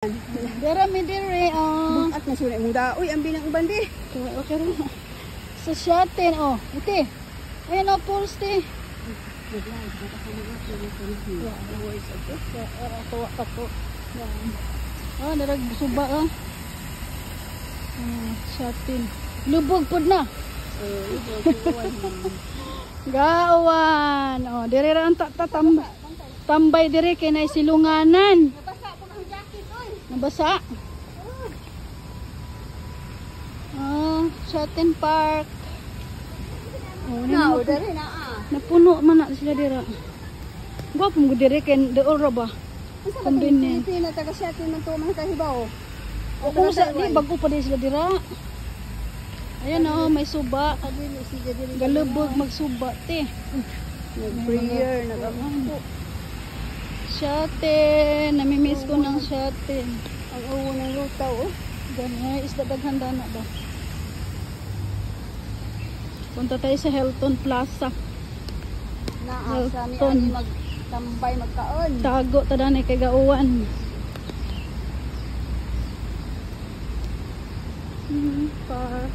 Dara mi dire At nasulay mo da. Uy, ang binang uban di. okay rin. Sa shatin ite. Ayan pulse ti. Tuwa ka po. Darag suba shatin. Lubog pod na. Gawan. Dire ra ang tambay dire kay nay silunganan. Nabasa. Shatin Park. Napuno man na sila dira. Gwapo mo dire kay dool ra ba? Convenient. Pilipina taga shatin man to man kahibaw. Kung sa di bago pa din sila dira. Ayan may suba. Galubog magsuba te. Nag-prayer, nag-amupo. Shatin, namimiss ko ng shatin. Ang uwo ng lutaw Ganyan, isda daghanda na ba? Punta tayo sa Hilton Plaza. Naasa mi ani magtambay magkaon. Tago tadanay kay gauwan. Park.